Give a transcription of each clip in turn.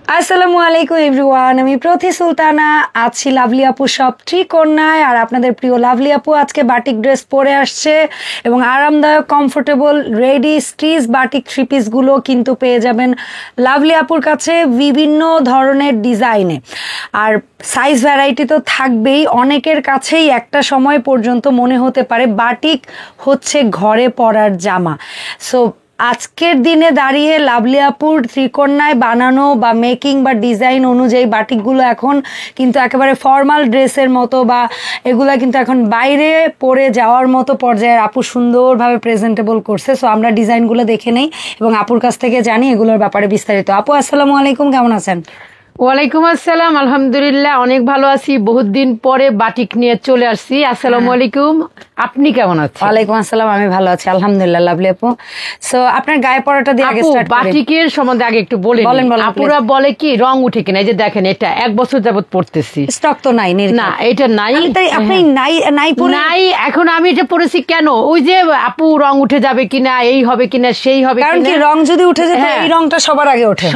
আসসালামু আলাইকুম এভরিওয়ান, আমি প্রতি সুলতানা আছি লাভলি আপু সব ত্রিকন্যায়। আর আপনাদের প্রিয় লাভলি আপু আজকে বাটিক ড্রেস পরে আসছে এবং আরামদায়ক comfortable ready stitch batik three পিসগুলো কিন্তু পেয়ে যাবেন লাভলি আপুর কাছে বিভিন্ন ধরনের ডিজাইনে। আর সাইজ ভ্যারাইটি তো থাকবেই, অনেকের কাছেই একটা সময় পর্যন্ত মনে হতে পারে বাটিক হচ্ছে ঘরে পরার জামা। সো আজকের দিনে দাঁড়িয়ে লাভলি আপুর ত্রিকন্যায় বানানো বা মেকিং বা ডিজাইন অনুযায়ী বাটিকগুলো এখন কিন্তু একেবারে ফর্মাল ড্রেসের মতো, বা এগুলা কিন্তু এখন বাইরে পরে যাওয়ার মতো পর্যায়ের আপু সুন্দরভাবে প্রেজেন্টেবল করছে। সো আমরা ডিজাইনগুলো দেখে নেই এবং আপুর কাছ থেকে জানি এগুলোর ব্যাপারে বিস্তারিত। আপু আসসালামু আলাইকুম, কেমন আছেন? ওয়ালাইকুম আসসালাম, আলহামদুলিল্লাহ অনেক ভালো আছি। বহুত দিন পরে বাটিক নিয়ে চলে আসছি। আসসালামু আলাইকুম, আপনি কেমন আছেন? ওয়ালাইকুম আসসালাম, আমি ভালো আছি আলহামদুলিল্লাহ লাভলি আপু। সো আপনার গায়ে পরাটা দিয়ে আগে স্টার্ট করি। বাটিকের সম্বন্ধে আগে একটু বলেন। আপুরা বলে কি রং উঠে কিনা, এই যে দেখেন এটা 1 বছর যাবত পড়তেছি, স্টক তো নাই না এটা নাই। আপনি নাই এখন আমি এটা পড়েছি কেন, ওই যে আপু রং উঠে যাবে কিনা, এই হবে কিনা সেই হবে, কারণ কি রং যদি উঠে যেত এই রংটা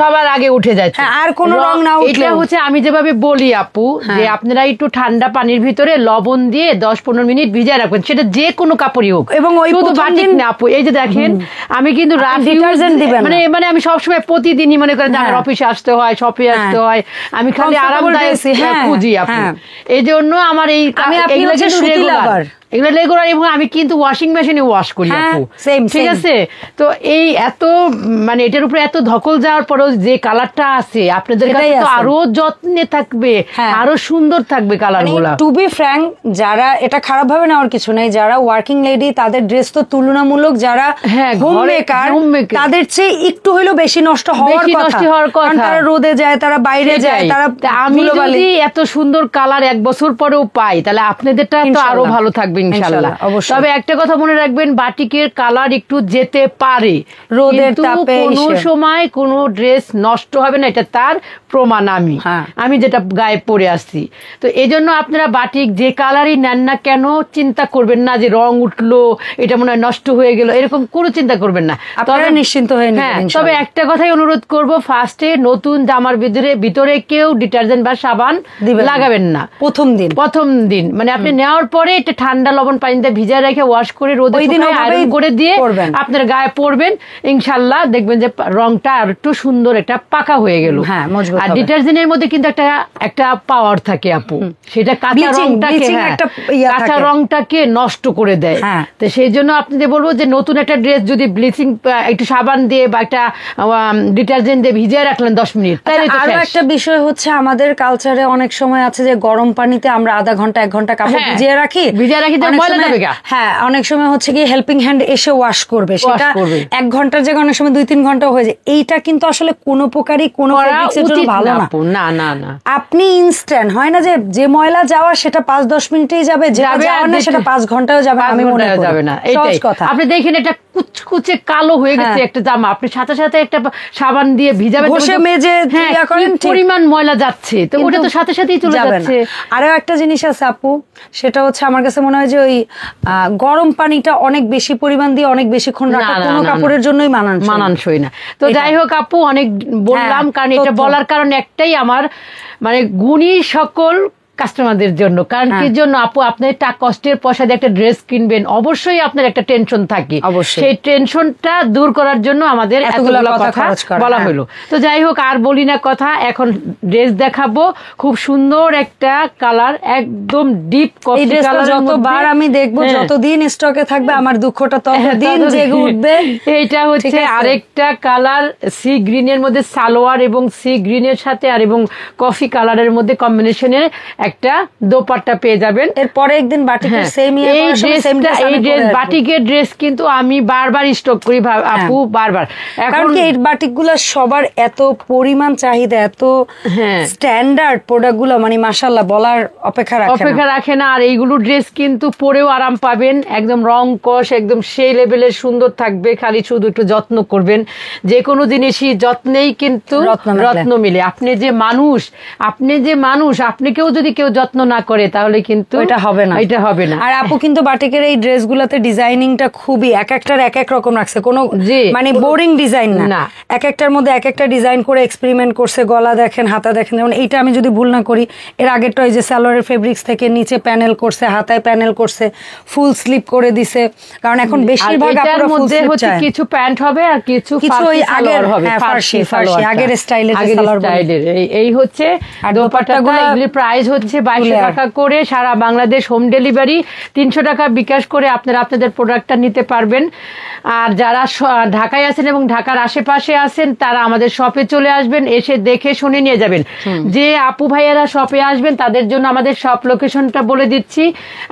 সবার আগে উঠে যায়, আর কোন রং না উঠলে। এটা হচ্ছে আমি যেভাবে বলি আপু, যে আপনারা একটু ঠান্ডা পানির ভিতরে লবণ দিয়ে 10-15 মিনিট ভিজিয়ে রাখবেন, সেটা যে কোনো কাপড়ই হোক, এবং ওই বাটিক না আপু। এই যে দেখেন আমি কিন্তু মানে আমি সবসময় প্রতিদিনই মনে করেন আমার অফিসে আসতে হয়, শপে আসতে হয়, আমি খালি আরামদায়ক খুঁজি আপু। এই জন্য আমার এই এগুলো রেগুলার, এবং আমি কিন্তু ওয়াশিং মেশিনে ওয়াশ করি আপু, ঠিক আছে? তো এই এত মানে এটার উপরে এত ধকল যাওয়ার পরেও যে কালারটা আছে আপনাদের কাছে তো আরো যত্নে থাকবে, আরো সুন্দর থাকবে কালার গুলা। টু বি ফ্র্যাঙ্ক, যারা এটা খারাপ ভাবে নেওয়ার কিছু নাই, যারা ওয়ার্কিং লেডি তাদের ড্রেস তো তুলনামূলক যারা হোম মেকার তাদের চেয়ে একটু হইলেও বেশি নষ্ট হওয়ার কথা। তারা রোদে যায়, তারা বাইরে যায়, তারা আমি যদি এত সুন্দর কালার 1 বছর পরেও পাই, তাহলে আপনাদেরটা তো আরো ভালো থাকবে ইনশাআল্লাহ। তবে একটা কথা মনে রাখবেন, বাটিকের কালার একটু যেতে পারে রোদের তাপে, কোনো সময় কোনো ড্রেস নষ্ট হবে না, এটা তার প্রমাণ আমি যেটা গায়ে পরে আসছি। তো এই জন্য আপনারা বাটিক যে কালারই নেন না কেন চিন্তা করবেন না যে রং উঠলো, এটা মনে হয় নষ্ট হয়ে গেল, এরকম কোনো চিন্তা করবেন না, আপনারা নিশ্চিন্ত হয়ে নেবেন। তবে একটা কথাই অনুরোধ করব, ফার্স্টে নতুন জামার ভিতরে কেউ ডিটারজেন্ট বা সাবান লাগাবেন না প্রথম দিন। মানে আপনি নেওয়ার পরে এটা ঠান্ডা লবণ পানিতে ভিজা রেখে ওয়াশ করে রোদে আয়রন করে দিয়ে আপনার গায়ে পরবেন, ইনশাআল্লাহ দেখবেন যে রংটা আর একটু সুন্দর একটা পাকা হয়ে গেল। আর ডিটারজেন্টের মধ্যে কিন্তু একটা পাওয়ার থাকে আপু, সেটা কাঁচা রংটাকে নষ্ট করে দেয়। তো সেই জন্য আপনাদের বলবো যে নতুন একটা ড্রেস যদি ব্লিচিং একটু সাবান দিয়ে বা একটা ডিটারজেন্ট দিয়ে ভিজিয়ে রাখলেন 10 মিনিট। আরো একটা বিষয় হচ্ছে, আমাদের কালচারে অনেক সময় আছে যে গরম পানিতে আমরা আধা ঘন্টা 1 ঘন্টা কাপড় ভিজিয়ে রাখি। অনেক সময় হচ্ছে কি হেল্পিং হ্যান্ড এসে ওয়াশ করবে, সেটা 1 ঘন্টার জায়গায় অনেক সময় 2-3 ঘন্টা হয়ে যায়। এইটা কিন্তু আসলে কোনো প্রকারই কোনো ভালো না। আপনি ইনস্ট্যান্ট হয় না যে ময়লা যাওয়া সেটা 5-10 মিনিটেই যাবে, সেটা 5 ঘন্টাও যাবে, আমি মনে করি যাবে না। সহজ কথা। আপনি দেখেন এটা কুচকুচে কালো হয়ে গেছে একটা জামা, আপনি সাথে সাথে একটা সাবান দিয়ে ভিজাবেন, ঘষে মেজে পরিমাণ ময়লা যাচ্ছে, তো ওটা তো সাথে সাথেই চলে যাচ্ছে। আরো একটা জিনিস আছে আপু, সেটা হচ্ছে আমার কাছে মনে হয় যে ওই গরম পানিটা অনেক বেশি পরিমাণ দিয়ে অনেক বেশিক্ষণ রাখা কোনো কাপড়ের জন্যই মানানসই না। তো যাই হোক আপু, অনেক বললাম, কারণ এটা বলার কারণ একটাই, আমার মানে গুণী সকল কাস্টমারদের জন্য। কারণ কি জন্য আপু, আপনি কষ্টের পয়সা দিয়ে একটা ড্রেস কিনবেন, অবশ্যই আপনার একটা টেনশন থাকে, সেই টেনশনটা দূর করার জন্য আমাদের এতগুলো কথা বলা হলো। তো যাই হোক, আর বলি না কথা, এখন ড্রেস দেখাবো। খুব সুন্দর একটা কালার, একদম ডিপ কফি কালার। যতবার আমি দেখবো, যতদিন স্টকে থাকবে আমার দুঃখটা ততদিন জেগে উঠবে। এইটা হচ্ছে আরেকটা কালার, সি গ্রিনের মধ্যে সালোয়ার, এবং সি গ্রিনের সাথে আর এবং কফি কালারের মধ্যে কম্বিনেশনের একটা দোপাট্টা পেয়ে যাবেন। এরপরে একদিন বাটিকের বাটিকের ড্রেস কিন্তু আমি বারবার স্টক করি আপু, বারবার। কারণ কি এই বাটিকগুলো সবার এত পরিমাণ চাহিদা, এত স্ট্যান্ডার্ড প্রোডাক্ট গুলো, মানে মাশাআল্লাহ বলার অপেক্ষা রাখে না। আর এইগুলো ড্রেস কিন্তু পরেও আরাম পাবেন, একদম রং কষ একদম সেই লেভেলের সুন্দর থাকবে। খালি শুধু একটু যত্ন করবেন, যে কোনো জিনিসই যত্নেই কিন্তু রত্ন মিলে। আপনি যে মানুষ, আপনি কেউ যদি কেউ যত্ন না করে তাহলে কিন্তু এটা হবে না, এটা হবে না। আর আপু কিন্তু বাটিকের এই ড্রেসগুলোতে ডিজাইনিংটা খুবই এক একটার এক এক রকম রাখছে, কোনো মানে বোরিং ডিজাইন না, এক একটার মধ্যে এক একটা ডিজাইন করে এক্সপেরিমেন্ট করছে। গলা দেখেন, হাতা দেখেন, যেমন এইটা আমি যদি ভুল না করি এর আগেরটা ওই যে সালোয়ারের ফেব্রিক্স থেকে নিচে প্যানেল করছে, হাতায় প্যানেল করছে, ফুল স্লিপ করে দিছে, কারণ এখন বেশিরভাগ আপুরা ফুল স্লিপ চায়। কিছু প্যান্ট হবে আর কিছু ওই আগের ফার্সি আগের স্টাইলের স্টাইলের এই হচ্ছে। আর দোপাট্টাগুলো এগুলি প্রাইস হচ্ছে 2200 টাকা করে, সারা বাংলাদেশ হোম ডেলিভারি, 300 টাকা বিকাশ করে আপনারা আপনাদের প্রোডাক্টটা নিতে পারবেন। আর যারা ঢাকায় আছেন এবং ঢাকার আশেপাশে আছেন তারা আমাদের শপে চলে আসবেন, এসে দেখে শুনে নিয়ে যাবেন। যে আপু ভাইয়ারা শপে আসবেন তাদের জন্য আমাদের শপ লোকেশনটা বলে দিচ্ছি।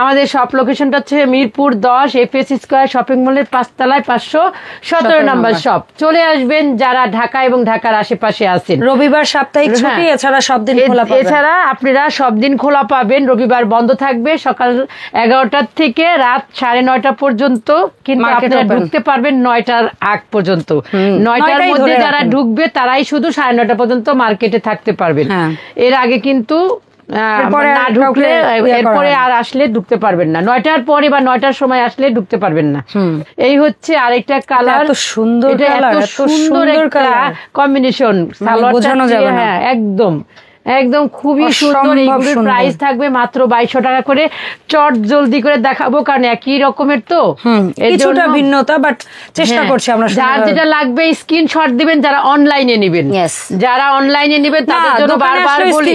আমাদের শপ লোকেশনটা হচ্ছে মিরপুর 10 এফএস স্কয়ার শপিং মলের 5 তলায় 517 নম্বর শপ। চলে আসবেন যারা ঢাকা এবং ঢাকার আশেপাশে আছেন। রবিবার সাপ্তাহিক ছুটি, এছাড়া সব দিন খোলা পাবেন। এছাড়া আপনারা সব দিন খোলা পাবেন, রবিবার বন্ধ থাকবে সকাল 11টা থেকে রাত 9:30 পর্যন্ত, কিন্তু আপনারা ঢুকতে পারবেন 9টার আগ পর্যন্ত। 9টার মধ্যে যারা ঢুকবে তারাই শুধু 9:30 পর্যন্ত মার্কেটে থাকতে পারবেন। এর আগে কিন্তু না ঢুকলে এরপরে আর আসলে ঢুকতে পারবেন না, 9টার পরে বা 9টার সময় আসলে ঢুকতে পারবেন না। এই হচ্ছে আরেকটা কালার, সুন্দর সুন্দর একটা কম্বিনেশন সালোয়ারটা, হ্যাঁ একদম একদম খুবই সুন্দর। এইগুলোর প্রাইস থাকবে মাত্র 2200 টাকা করে। চট জলদি করে দেখাবো কারণ একই রকমের তো, কিছুটা ভিন্নতা, বাট চেষ্টা করছি আমরা। যার যেটা লাগবে স্ক্রিনশট দিবেন যারা অনলাইনে নেবেন, যারা অনলাইনে নেবেন তাদের জন্য বারবার বলি,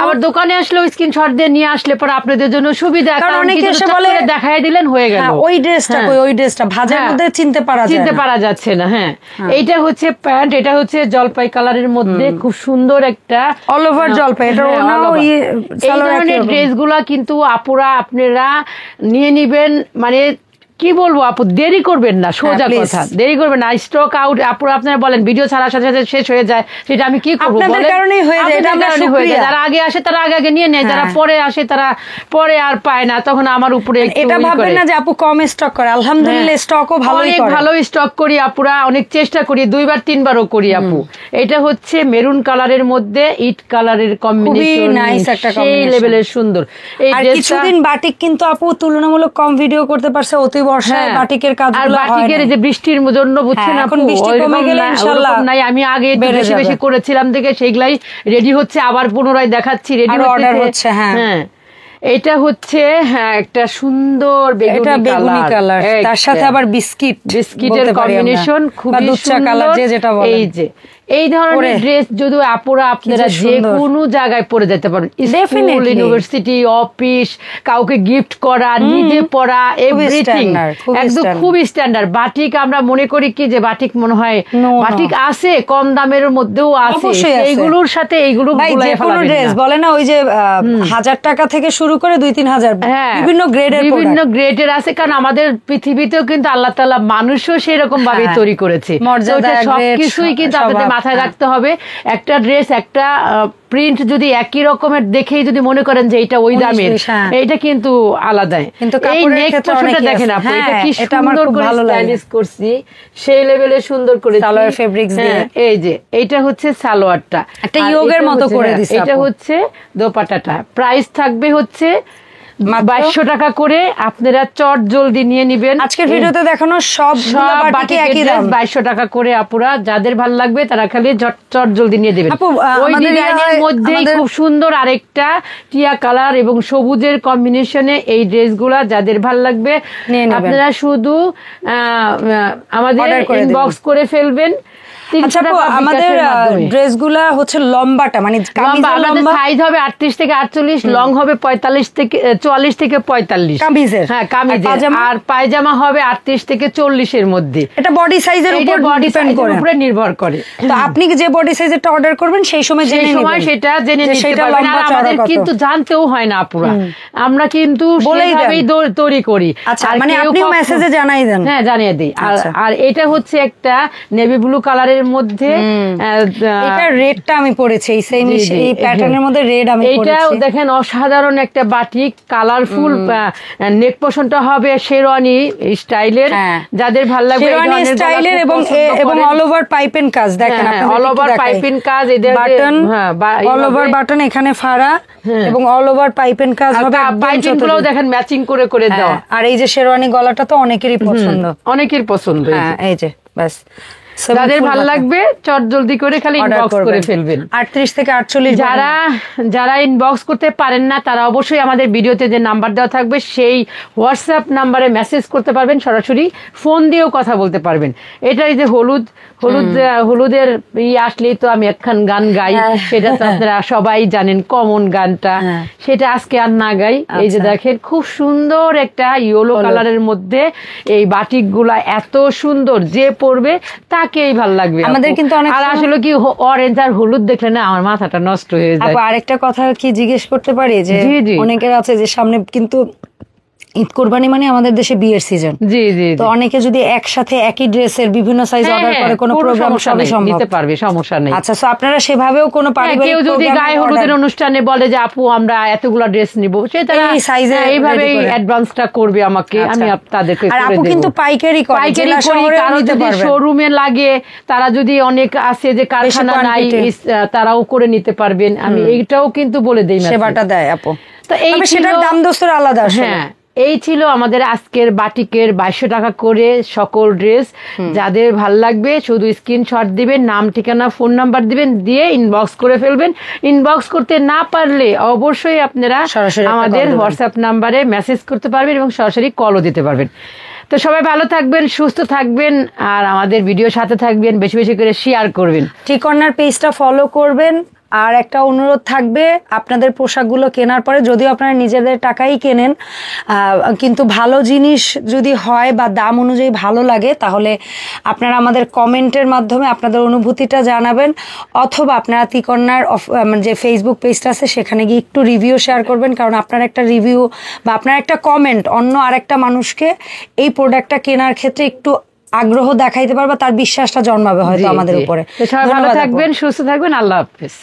আবার দোকানে আসলেও স্ক্রিনশট দিয়ে নিয়ে আসলে পরে আপনাদের জন্য সুবিধা, কারণ অনেকে এসে বলে দেখাই দিলেন হয়ে গেল, ওই ড্রেসটা কই, ওই ড্রেসটা ভাজের মধ্যে চিনতে পারা যাচ্ছে না। হ্যাঁ, এইটা হচ্ছে প্যান্ট, এটা হচ্ছে জলপাই কালারের মধ্যে খুব সুন্দর একটা অল ওভার জলপাই। এই ধরনের ড্রেসগুলা কিন্তু আপুরা আপনারা নিয়ে নিবেন, মানে কি বলবো আপু, দেরি করবেন না, সোজা কথা দেরি করবেন না। স্টক আউট আপুরা আপনারা বলেন ভিডিও ছাড়ার সাথে সাথে শেষ হয়ে যায়, সেটা আমি কি করবো, যারা আগে আসে তারা আগে আগে নিয়ে নেয়, যারা পরে আসে তারা পরে আর পায় না, তখন আমার উপরে এটা ভাববেন না যে আপু কম স্টক করে, আলহামদুলিল্লাহ স্টকও ভালো স্টক করি আপুরা, অনেক চেষ্টা করি, 2বার 3বারও করি আপু। এটা হচ্ছে মেরুন কালারের মধ্যে ইট কালারের কম্বিনেশন, সেই লেভেলের সুন্দর। এই কিছুদিন বাটিক কিন্তু আপু তুলনামূলক কম ভিডিও করতে পারছে, অতি বর্ষায় বাটিকের কাজগুলো হয় না। বাটিকের যে বৃষ্টির জন্য বুঝছেন আপু, নাই আমি আগে বেশি বেশি করেছিলাম দেখে সেগুলাই রেডি হচ্ছে, আবার পুনরায় দেখাচ্ছি রেডি হচ্ছে। হ্যাঁ, এটা হচ্ছে একটা সুন্দর বেগুনি কালার, তার সাথে আবার বিস্কিটের কম্বিনেশন, খুবই সুন্দর। এই যে এই ধরনের ড্রেস যদি আপুরা আপনারা যে কোনো জায়গায় পরে যেতে পারেন, স্কুল, ইউনিভার্সিটি, অফিস, কাউকে গিফট করা, নিজে পরা, এভরিথিং একদম খুবই স্ট্যান্ডার্ড। বাটিক আমরা মনে করি কি যে বাটিক মনে হয়, বাটিক আছে কম দামের মধ্যেও আছে, এইগুলোর সাথে এইগুলো ড্রেস বলে না, ওই যে 1000 টাকা থেকে শুরু করে 2-3 হাজার, বিভিন্ন গ্রেডের আছে, কারণ আমাদের পৃথিবীতেও কিন্তু আল্লাহ তাআলা মানুষও সেরকম ভাবে তৈরি করেছে, সবকিছুই কিন্তু আপনাদের মাথায় রাখতে হবে। একটা ড্রেস, একটা প্রিন্ট যদি একই রকমের দেখেই যদি মনে করেন যে এটা ওই দামের, এটা কিন্তু আলাদাই। এই নেক পোর্শনটা দেখেন আপু, এটা কি সুন্দর করে স্টাইলিশ করছি, সেই লেভেলে সুন্দর করে সালোয়ার ফেব্রিক্স দিয়ে। এই যে এইটা হচ্ছে সালোয়ারটা, একটা ইয়োগের মতো করে দিয়েছে। এটা হচ্ছে দোপাট্টাটা, প্রাইস থাকবে হচ্ছে 2200 টাকা করে। আপনারা চট জলদি নিয়ে নিবেন। আজকের ভিডিওতে দেখানো সব বাটিক একই দাম, 2200 টাকা করে। আপুরা যাদের ভালো লাগবে তারা খালি চট জলদি নিয়ে দিবেন। ওই ডিজাইনের মধ্যেই খুব সুন্দর আরেকটা টিয়া কালার এবং সবুজের কম্বিনেশনে এই ড্রেসগুলা যাদের ভালো লাগবে আপনারা শুধু আমাদের ইনবক্স করে ফেলবেন। আচ্ছা আমাদের ড্রেসগুলা হচ্ছে লম্বাটা, মানে সাইজ হবে 38 থেকে 48, লং হবে 45 থেকে 44 থেকে 45 কামিজের। হ্যাঁ, কামিজের। আর পায়জামা হবে 38 থেকে 40 এর মধ্যে। এটা বডি সাইজের উপর ডিপেন্ড করে, উপরে নির্ভর করে। তো আপনি যে বডি সাইজেরটা অর্ডার করবেন সেই সময় সেটা জেনে নিতে পারবেন। আর আমাদের কিন্তু জানতেও হয় না আপুরা, আমরা কিন্তু সেইভাবেই তৈরি করি। আচ্ছা, মানে আপনিও মেসেজে জানাই দেন? হ্যাঁ, জানিয়ে দিই। আর এটা হচ্ছে একটা নেভি ব্লু কালারের কালারের মধ্যে এটা রেডটা আমি পরেছি, এই সেম এই প্যাটার্নের মধ্যে রেড আমি পরেছি। এটাও দেখেন অসাধারণ একটা বাটিক, কালারফুল, নেক পোর্শনটা হবে শেরওয়ানি স্টাইলের, যাদের ভালো লাগবে শেরওয়ানি স্টাইলের এবং অল ওভার পাইপেন কাজ। দেখেন অল ওভার পাইপেন কাজ, এদের বাটন, অল ওভার বাটন, এখানে ফাড়া এবং অল ওভার পাইপেন কাজ হবে। পাইপিং গুলো দেখেন ম্যাচিং করে করে দেওয়া। আর এই যে শেরওয়ানি গলাটা তো অনেকেরই পছন্দ, অনেকের পছন্দ। এই যে ব্যাস, যাদের ভালো লাগবে চট জলদি করে খালি ইনবক্স করে ফেলবেন। 38 থেকে 48। যারা ইনবক্স করতে পারেন না তারা অবশ্যই আমাদের ভিডিওতে যে নাম্বার দেওয়া থাকবে সেই হোয়াটসঅ্যাপ নাম্বারে মেসেজ করতে পারবেন, সরাসরি ফোন দিয়েও কথা বলতে পারবেন। এটাই যে হলুদের আসলেই তো আমি একখান গান গাই, সেটা তো আপনারা সবাই জানেন, কমন গানটা, সেটা আজকে আর না গাই। এই যে দেখেন খুব সুন্দর একটা ইয়েলো কালারের মধ্যে এই বাটিক গুলা, এত সুন্দর, যে পরবে তাকেই ভালো লাগবে। আমাদের কিন্তু আর আসলে কি অরেঞ্জ আর হলুদ দেখলে না আমার মাথাটা নষ্ট হয়ে যায়। আরেকটা কথা কি জিজ্ঞেস করতে পারি, যে অনেকের আছে যে সামনে কিন্তু ঈদ কোরবানি মানে আমাদের দেশে বিয়ের সিজন, জি জি, তো অনেকে যদি একসাথে একই ড্রেসের বিভিন্ন সাইজ অর্ডার করে কোনো প্রোগ্রাম সবই সম্ভব নিতে পারবে, সমস্যা নেই। আচ্ছা, সো আপনারা সেভাবেও কোনো পারিবারিক কেউ যদি গায়ে হলুদের অনুষ্ঠানে বলে যে আপু আমরা এতগুলো ড্রেস নিব, সেটা এই সাইজে এইভাবে অ্যাডভান্সটা করবে আমাকে, আমি তাদেরকে আর আপু কিন্তু পাইকারি করে, পাইকারি করি। কারণ যদি শোরুমে লাগে, তারা যদি অনেক আছে যে কারখানা নাই, তারাও করে নিতে পারবেন। আমি এইটাও কিন্তু বলে দেই, সেবাটা দেয় আপু। তো এই সেটার দাম দোস্তর আলাদা। হ্যাঁ, এই ছিল আমাদের আজকের বাটিকের 2200 টাকা করে সকল ড্রেস। যাদের ভাল লাগবে শুধু স্ক্রিনশট দিবেন, নাম ঠিকানা ফোন নাম্বার দিবেন, দিয়ে ইনবক্স করে ফেলবেন। ইনবক্স করতে না পারলে অবশ্যই আপনারা আমাদের হোয়াটসঅ্যাপ নাম্বারে মেসেজ করতে পারবেন এবং সরাসরি কলও দিতে পারবেন। তো সবাই ভালো থাকবেন, সুস্থ থাকবেন, আর আমাদের ভিডিও সাথে থাকবেন, বেশি বেশি করে শেয়ার করবেন, ঠিক কর্নার পেজটা ফলো করবেন। আর একটা অনুরোধ থাকবে, আপনাদের পোশাকগুলো কেনার পরে যদিও আপনারা নিজেদের টাকাই কেনেন, কিন্তু ভালো জিনিস যদি হয় বা দাম অনুযায়ী ভালো লাগে, তাহলে আপনারা আমাদের কমেন্টের মাধ্যমে আপনাদের অনুভূতিটা জানাবেন, অথবা আপনারা তিকর্নার যে ফেসবুক পেজটা আছে সেখানে গিয়ে একটু রিভিউ শেয়ার করবেন। কারণ আপনার একটা রিভিউ বা আপনার একটা কমেন্ট অন্য আরেকটা মানুষকে এই প্রোডাক্টটা কেনার ক্ষেত্রে একটু আগ্রহ দেখাইতে পারবে, তার বিশ্বাসটা জন্মাবে হয়তো আমাদের উপরে। সবাই ভালো থাকবেন, সুস্থ থাকবেন, আল্লাহ হাফেজ।